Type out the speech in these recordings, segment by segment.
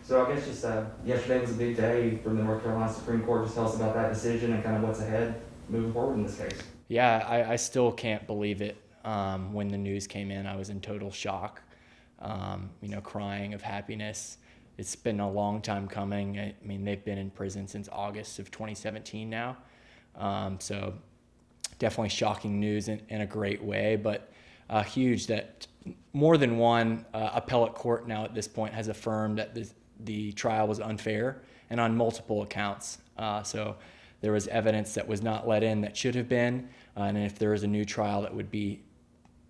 So I guess just yesterday was a big day for the North Carolina Supreme Court. Just tell us about that decision and kind of what's ahead moving forward in this case. Yeah, I still can't believe it. When the news came in, I was in total shock, crying of happiness. It's been a long time coming. I mean, they've been in prison since August of 2017 now. So definitely shocking news in a great way, but huge that more than one appellate court now at this point has affirmed that the trial was unfair and on multiple accounts. So there was evidence that was not let in that should have been, and if there is a new trial that would be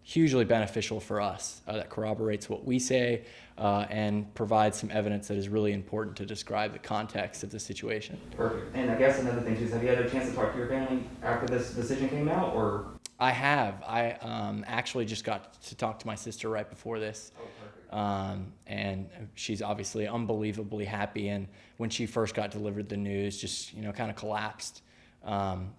hugely beneficial for us, that corroborates what we say and provides some evidence that is really important to describe the context of the situation. Perfect. And I guess another thing too is, have you had a chance to talk to your family after this decision came out, or? I have. I actually just got to talk to my sister right before this. Oh, perfect. And she's obviously unbelievably happy. And when she first got delivered the news, just, kind of collapsed.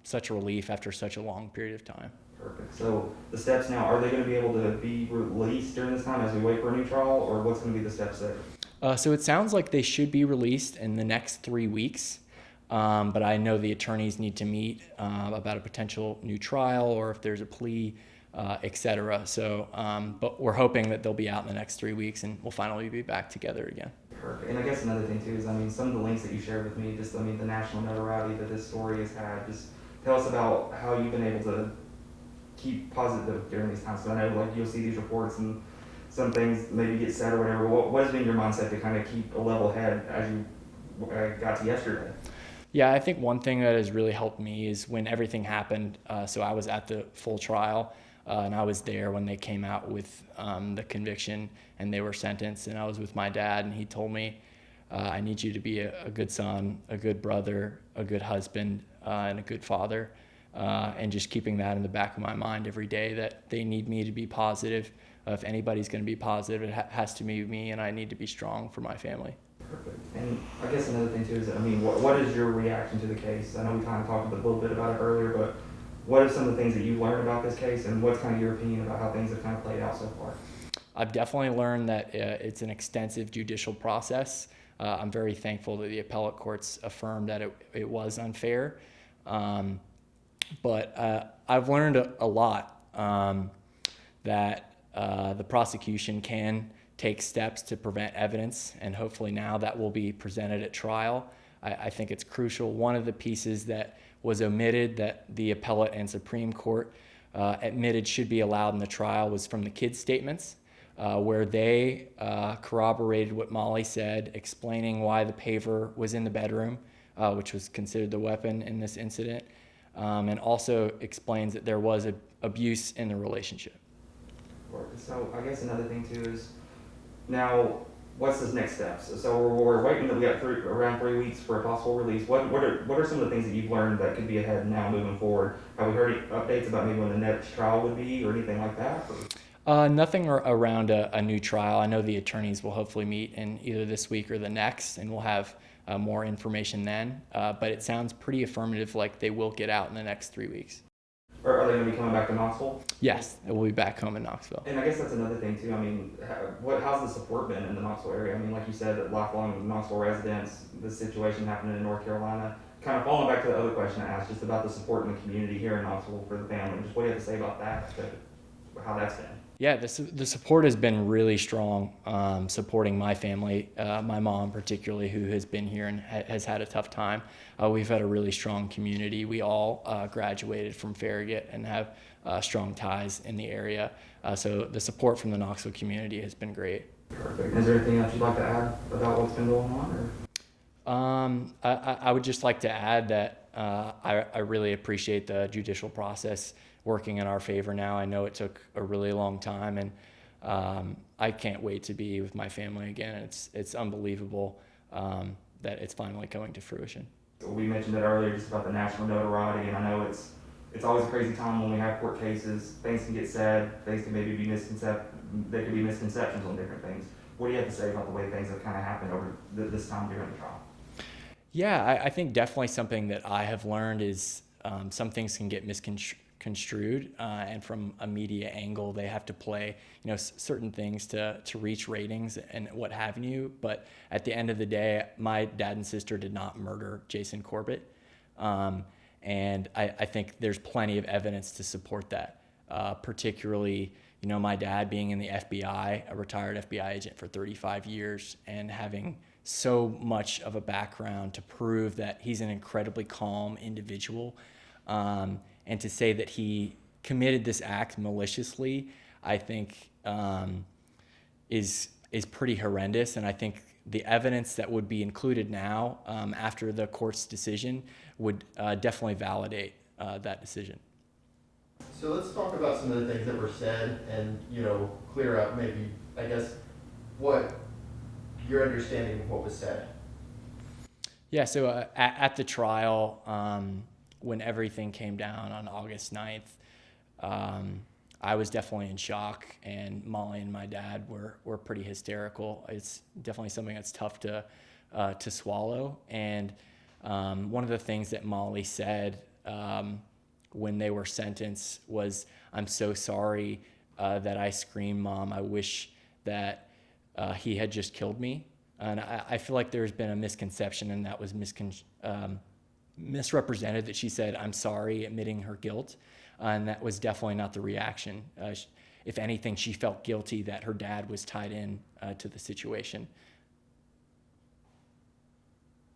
Such a relief after such a long period of time. Perfect. So the steps now, are they going to be able to be released during this time as we wait for a new trial, or what's going to be the steps there? So it sounds like they should be released in the next 3 weeks. But I know the attorneys need to meet about a potential new trial or if there's a plea, et cetera. So, but we're hoping that they'll be out in the next 3 weeks and we'll finally be back together again. Perfect. And I guess another thing too is, some of the links that you shared with me, the national notoriety that this story has had, just tell us about how you've been able to keep positive during these times. So I know you'll see these reports and some things maybe get said or whatever. What has been your mindset to kind of keep a level head as you got to yesterday? Yeah, I think one thing that has really helped me is when everything happened. So I was at the full trial, and I was there when they came out with the conviction and they were sentenced. And I was with my dad, and he told me, I need you to be a good son, a good brother, a good husband, and a good father. And just keeping that in the back of my mind every day, that they need me to be positive. If anybody's going to be positive, it has to be me, and I need to be strong for my family. Perfect. And I guess another thing too is, what is your reaction to the case? I know we kind of talked a little bit about it earlier, but what are some of the things that you've learned about this case, and what's kind of your opinion about how things have kind of played out so far? I've definitely learned that it's an extensive judicial process. I'm very thankful that the appellate courts affirmed that it was unfair. But I've learned a lot, that the prosecution can take steps to prevent evidence, and hopefully now that will be presented at trial. I think it's crucial. One of the pieces that was omitted that the appellate and Supreme Court admitted should be allowed in the trial was from the kids' statements, where they corroborated what Molly said, explaining why the paver was in the bedroom, which was considered the weapon in this incident, and also explains that there was abuse in the relationship. So I guess another thing too is, now what's the next steps? So we're waiting that we got around 3 weeks for a possible release. What are some of the things that you've learned that could be ahead now moving forward? Have we heard any updates about maybe when the next trial would be or anything like that? Nothing around a new trial. I know the attorneys will hopefully meet in either this week or the next, and we'll have more information then. But it sounds pretty affirmative, like they will get out in the next 3 weeks. Or are they going to be coming back to Knoxville? Yes, it will be back home in Knoxville. And I guess that's another thing too. How's the support been in the Knoxville area? Like you said, lifelong Knoxville residents, the situation happening in North Carolina. Kind of following back to the other question I asked, just about the support in the community here in Knoxville for the family. Just what do you have to say about that, how that's been? Yeah, the support has been really strong, supporting my family, my mom particularly, who has been here and has had a tough time. We've had a really strong community. We all graduated from Farragut and have strong ties in the area. So the support from the Knoxville community has been great. Perfect. Is there anything else you'd like to add about what's been going on? I would just like to add that I really appreciate the judicial process working in our favor now. I know it took a really long time, and I can't wait to be with my family again. It's unbelievable that it's finally coming to fruition. We mentioned it earlier just about the national notoriety, and I know it's always a crazy time when we have court cases. Things can get said, things can maybe be there could be misconceptions on different things. What do you have to say about the way things have kind of happened over this time during the trial? Yeah, I think definitely something that I have learned is some things can get misconstrued, and from a media angle, they have to play, certain things to reach ratings and what have you. But at the end of the day, my dad and sister did not murder Jason Corbett. And I think there's plenty of evidence to support that, particularly, my dad being in the FBI, a retired FBI agent for 35 years, and having so much of a background to prove that he's an incredibly calm individual. And to say that he committed this act maliciously, I think is pretty horrendous. And I think the evidence that would be included now after the court's decision would definitely validate that decision. So let's talk about some of the things that were said and, clear up maybe, I guess, what your understanding of what was said. Yeah, so at the trial, when everything came down on August 9th, I was definitely in shock, and Molly and my dad were pretty hysterical. It's definitely something that's tough to swallow. And one of the things that Molly said when they were sentenced was, "I'm so sorry that I screamed, Mom. I wish that he had just killed me." And I feel like there's been a misconception, and that was misrepresented, that she said, "I'm sorry," admitting her guilt. And that was definitely not the reaction. If anything, she felt guilty that her dad was tied in to the situation.